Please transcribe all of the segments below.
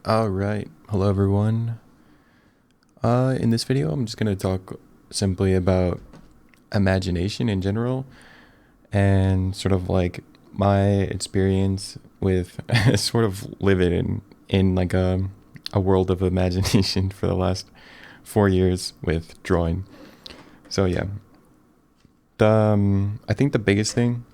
All right. Hello, everyone. In this video, I'm just going to talk simply about imagination in general and sort of like my experience with sort of living in like a world of imagination for the last 4 years with drawing. So yeah, I think the biggest thing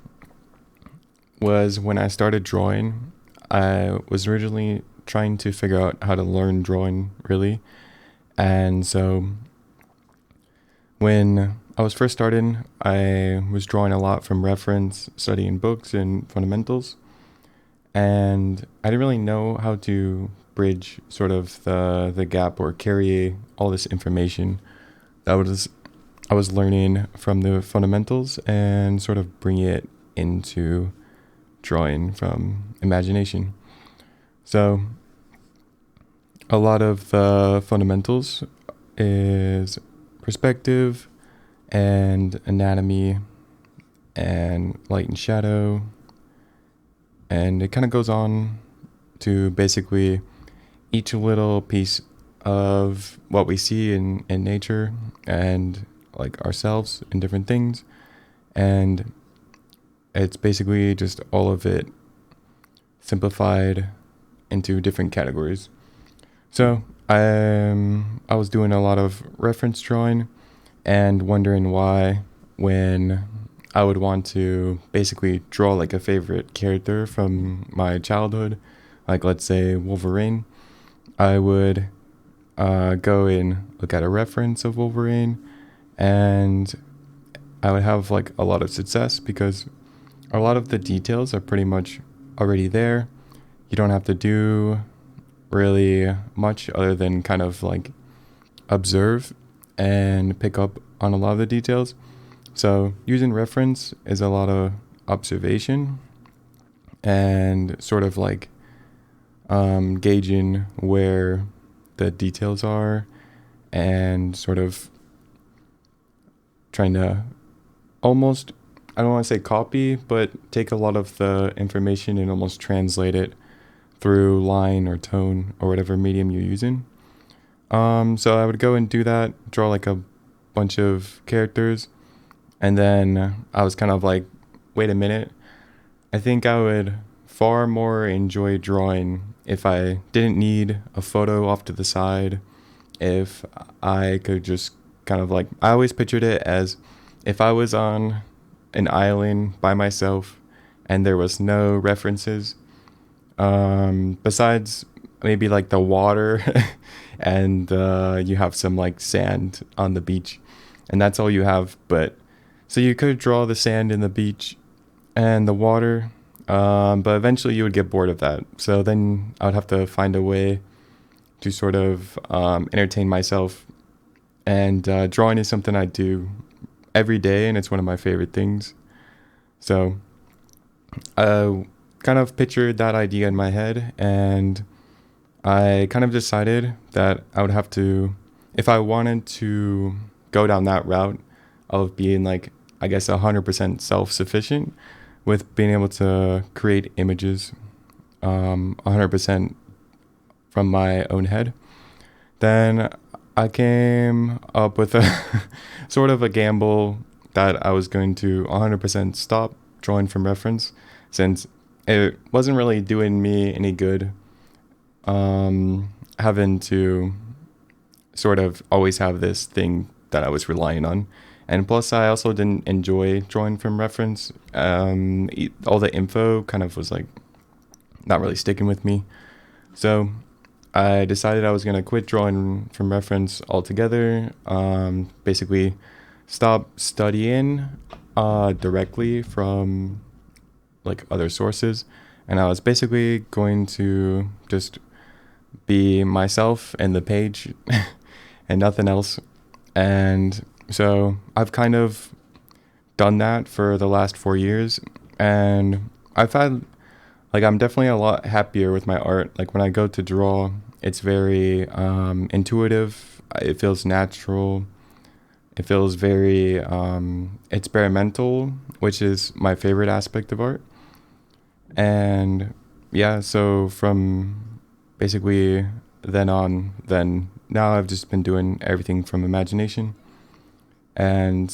was when I started drawing. I was originally trying to figure out how to learn drawing really. And so when I was first starting, I was drawing a lot from reference, studying books and fundamentals. And I didn't really know how to bridge sort of the gap or carry all this information that I was learning from the fundamentals and sort of bring it into drawing from imagination. So a lot of the fundamentals is perspective and anatomy and light and shadow. And it kind of goes on to basically each little piece of what we see in nature and like ourselves and different things. And it's basically just all of it simplified into different categories. So I was doing a lot of reference drawing and wondering why when I would want to basically draw like a favorite character from my childhood, like let's say Wolverine, I would go and look at a reference of Wolverine and I would have like a lot of success because a lot of the details are pretty much already there. You don't have to do really much other than kind of like observe and pick up on a lot of the details. So using reference is a lot of observation and sort of like gauging where the details are and sort of trying to almost, I don't want to say copy, but take a lot of the information and almost translate it through line or tone or whatever medium you're using. So I would go and do that, draw like a bunch of characters, and then I was kind of like, wait a minute, I think I would far more enjoy drawing if I didn't need a photo off to the side, if I could just kind of like, I always pictured it as if I was on an island by myself and there was no references besides maybe like the water and you have some like sand on the beach and that's all you have. But so you could draw the sand in the beach and the water, but eventually you would get bored of that. So then I would have to find a way to sort of entertain myself. And drawing is something I do every day, and it's one of my favorite things. So I kind of pictured that idea in my head, and I kind of decided that I would have to, if I wanted to go down that route of being like, I guess, 100% self-sufficient with being able to create images 100% from my own head, then I came up with a sort of a gamble that I was going to 100% stop drawing from reference since it wasn't really doing me any good having to sort of always have this thing that I was relying on. And plus, I also didn't enjoy drawing from reference. All the info kind of was like not really sticking with me. So I decided I was going to quit drawing from reference altogether. Basically, stop studying directly from like other sources. And I was basically going to just be myself and the page and nothing else. And so I've kind of done that for the last 4 years. And I've had, like, I'm definitely a lot happier with my art. Like, when I go to draw, it's very intuitive. It feels natural. It feels very experimental, which is my favorite aspect of art. And yeah, so from basically then now I've just been doing everything from imagination. And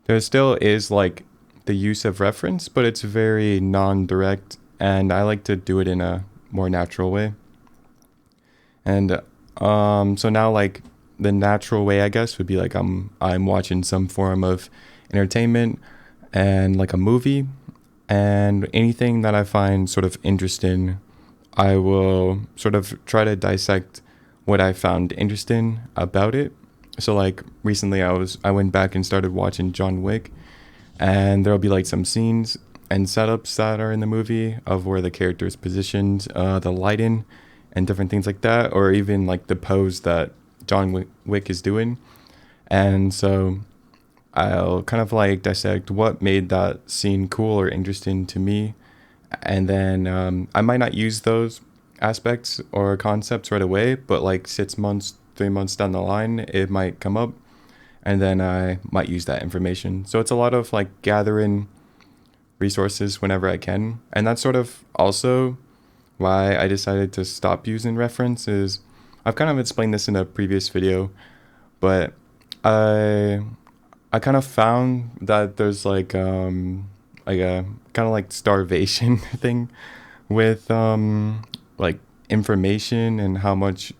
there still is like the use of reference, but it's very non-direct, and I like to do it in a more natural way. And so now like the natural way I guess would be like I'm watching some form of entertainment and like a movie, and anything that I find sort of interesting, I will sort of try to dissect what I found interesting about it. So like recently I went back and started watching John Wick, and there'll be like some scenes and setups that are in the movie of where the character is positioned, the lighting and different things like that, or even like the pose that John Wick is doing. And so I'll kind of like dissect what made that scene cool or interesting to me. And then I might not use those aspects or concepts right away, but like 6 months, 3 months down the line, it might come up, and then I might use that information. So it's a lot of like gathering resources whenever I can. And that's sort of also why I decided to stop using reference. Is I've kind of explained this in a previous video, but I I kind of found that there's like a kind of like starvation thing with like information and how much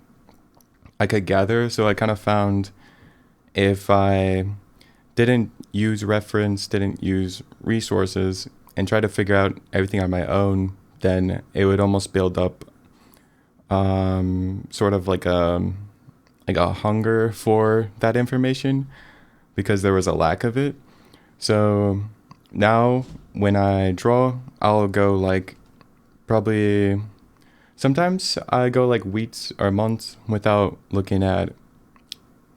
I could gather. So I kind of found if I didn't use reference, didn't use resources, and try to figure out everything on my own, then it would almost build up sort of like a hunger for that information because there was a lack of it. So now when I draw, I'll go like probably sometimes I go like weeks or months without looking at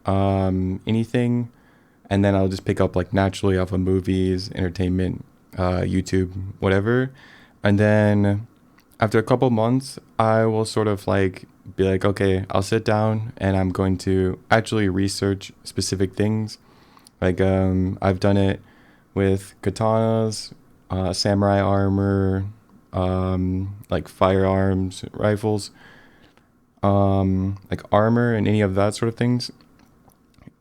anything, and then I'll just pick up like naturally off of movies, entertainment, YouTube, whatever. And then after a couple months, I will sort of like be like, okay, I'll sit down and I'm going to actually research specific things. Like I've done it with katanas, samurai armor, like firearms, rifles, like armor and any of that sort of things.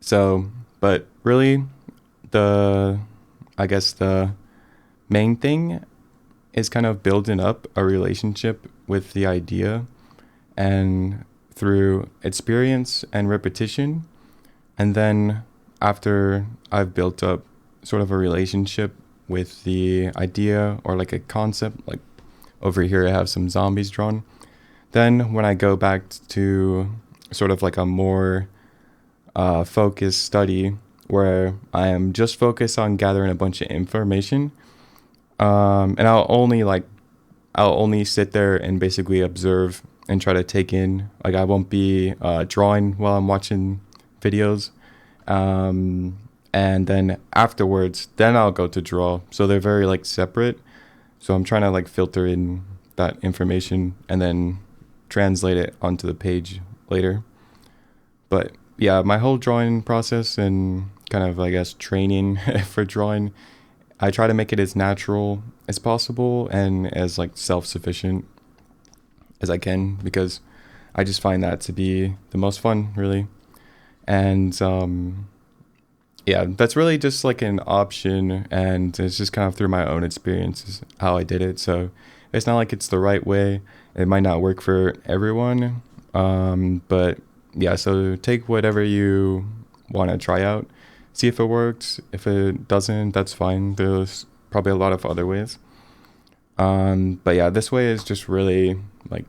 So, but really, the I guess the main thing is kind of building up a relationship with the idea, and through experience and repetition. And then after I've built up sort of a relationship with the idea or like a concept, like over here I have some zombies drawn, then when I go back to sort of like a more focused study where I am just focused on gathering a bunch of information, and I'll only sit there and basically observe and try to take in. Like I won't be drawing while I'm watching videos, and then afterwards, then I'll go to draw. So they're very like separate. So I'm trying to like filter in that information and then translate it onto the page later. But yeah, my whole drawing process and kind of I guess training for drawing, I try to make it as natural as possible and as like self-sufficient as I can, because I just find that to be the most fun, really. And yeah, that's really just like an option, and it's just kind of through my own experiences how I did it. So it's not like it's the right way. It might not work for everyone, but yeah. So take whatever you want to try out, see if it works. If it doesn't, that's fine. There's probably a lot of other ways. But yeah, this way is just really like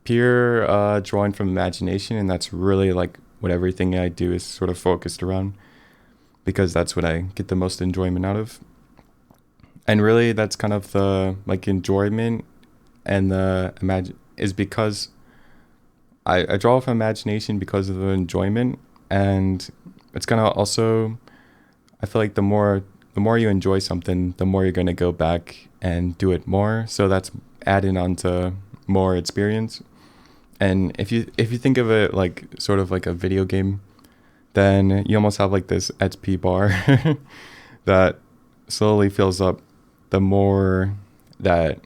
pure drawing from imagination, and that's really like what everything I do is sort of focused around, because that's what I get the most enjoyment out of. And really that's kind of the like enjoyment and the imagine is because I draw from imagination because of the enjoyment. And it's kind of also, I feel like the more you enjoy something, the more you're going to go back and do it more. So that's adding on to more experience. And if you think of it like sort of like a video game, then you almost have like this XP bar that slowly fills up the more that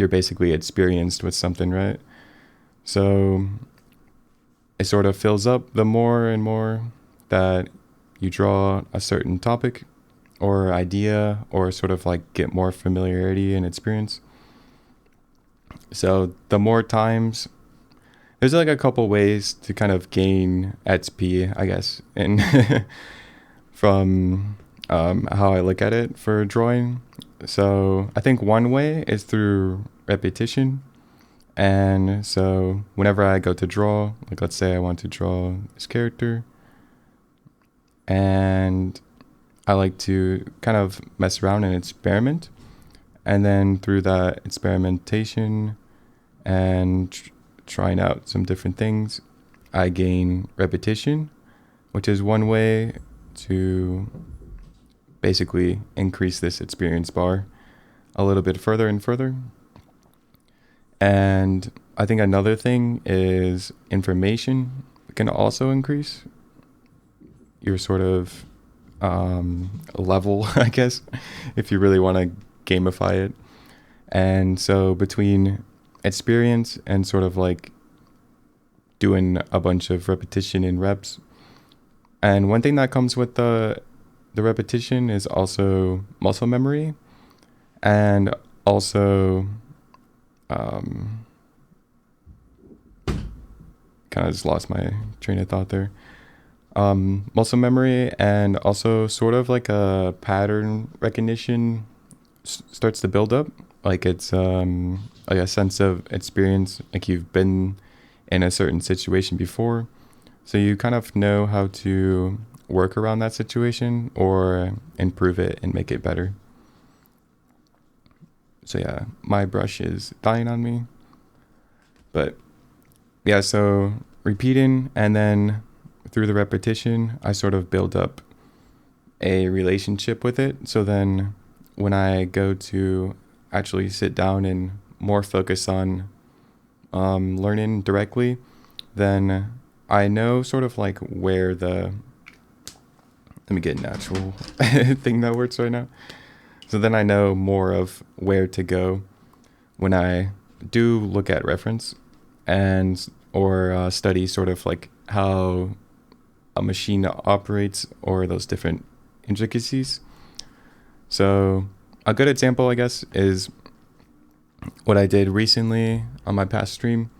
you're basically experienced with something, right? So it sort of fills up the more and more that you draw a certain topic or idea, or sort of like get more familiarity and experience. So the more times, there's like a couple ways to kind of gain XP, I guess, and from how I look at it for drawing. So I think one way is through repetition. And so whenever I go to draw, like let's say I want to draw this character, and I like to kind of mess around and experiment. And then through that experimentation and trying out some different things, I gain repetition, which is one way to basically increase this experience bar a little bit further and further. And I think another thing is information can also increase your sort of level, I guess, if you really want to gamify it. And so between experience and sort of like doing a bunch of repetition and reps, and one thing that comes with the repetition is also muscle memory, and also kind of just lost my train of thought there. Muscle memory, and also sort of like a pattern recognition starts to build up. Like it's like a sense of experience, like you've been in a certain situation before, so you kind of know how to work around that situation or improve it and make it better. So yeah, my brush is dying on me, but yeah, so repeating, and then through the repetition I sort of build up a relationship with it. So then when I go to actually sit down and more focus on learning directly, then I know sort of like where the, let me get an actual thing that works right now. So then I know more of where to go when I do look at reference and or study sort of like how a machine operates or those different intricacies. So a good example, I guess, is what I did recently on my past stream.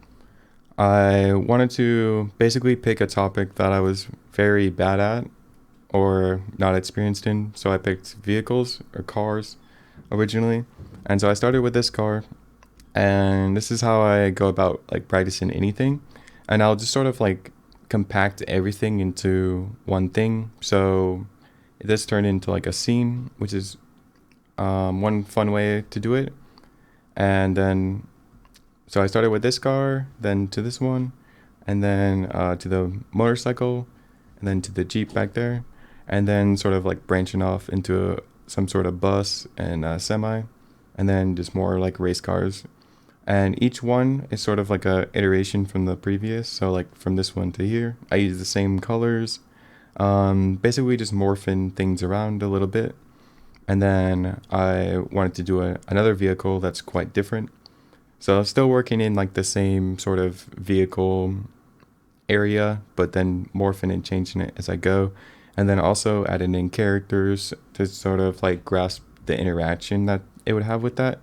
I wanted to basically pick a topic that I was very bad at or not experienced in. So I picked vehicles or cars originally. And so I started with this car, and this is how I go about like practicing anything. And I'll just sort of like compact everything into one thing. So this turned into like a scene, which is one fun way to do it. And then, so I started with this car, then to this one, and then to the motorcycle, and then to the Jeep back there, and then sort of like branching off into some sort of bus and semi, and then just more like race cars. And each one is sort of like a iteration from the previous. So like from this one to here, I use the same colors, basically just morphing things around a little bit. And then I wanted to do another vehicle that's quite different. So I'm still working in like the same sort of vehicle area, but then morphing and changing it as I go. And then also adding in characters to sort of like grasp the interaction that it would have with that.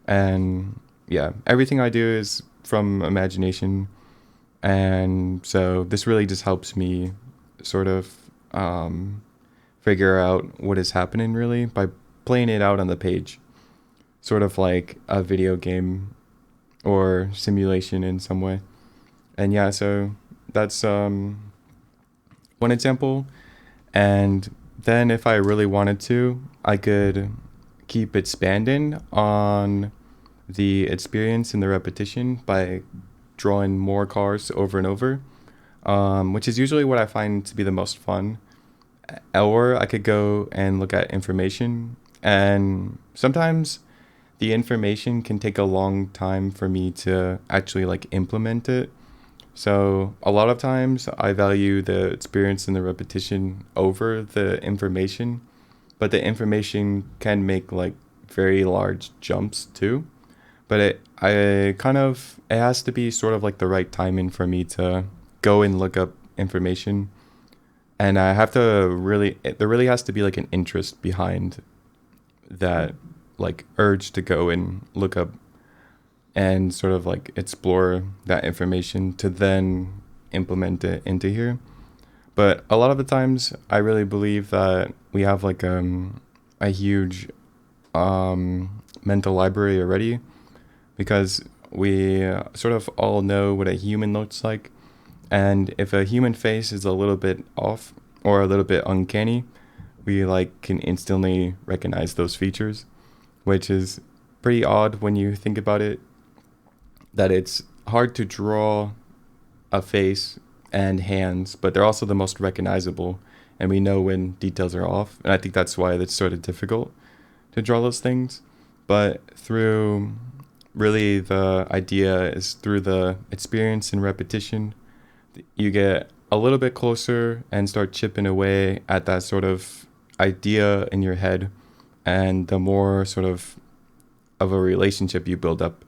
And yeah, everything I do is from imagination. And so this really just helps me sort of figure out what is happening really by playing it out on the page, sort of like a video game or simulation in some way. And yeah, so that's one example. And then if I really wanted to, I could keep expanding on the experience and the repetition by drawing more cars over and over, which is usually what I find to be the most fun. Or I could go and look at information, and sometimes the information can take a long time for me to actually like implement it. So a lot of times I value the experience and the repetition over the information, but the information can make like very large jumps too. but it has to be sort of like the right timing for me to go and look up information. And I have to there really has to be like an interest behind that, like urge to go and look up and sort of like explore that information to then implement it into here. But a lot of the times, I really believe that we have like a huge mental library already, because we sort of all know what a human looks like. And if a human face is a little bit off or a little bit uncanny, we like can instantly recognize those features, which is pretty odd when you think about it, that it's hard to draw a face and hands, but they're also the most recognizable, and we know when details are off. And I think that's why it's sort of difficult to draw those things. But through really the idea is through the experience and repetition, you get a little bit closer and start chipping away at that sort of idea in your head. And the more sort of a relationship you build up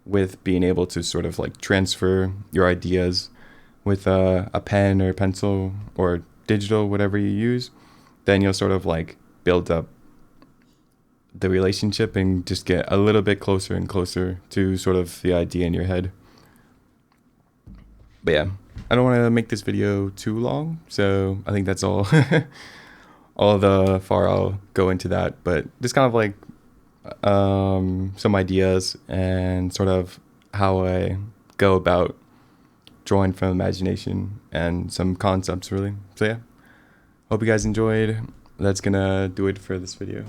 with being able to sort of like transfer your ideas with a pen or pencil or digital, whatever you use, then you'll sort of like build up the relationship and just get a little bit closer and closer to sort of the idea in your head. But yeah, I don't want to make this video too long, so I think that's all all the far I'll go into that. But just kind of like some ideas and sort of how I go about drawing from imagination and some concepts, really. So yeah, hope you guys enjoyed. That's gonna do it for this video.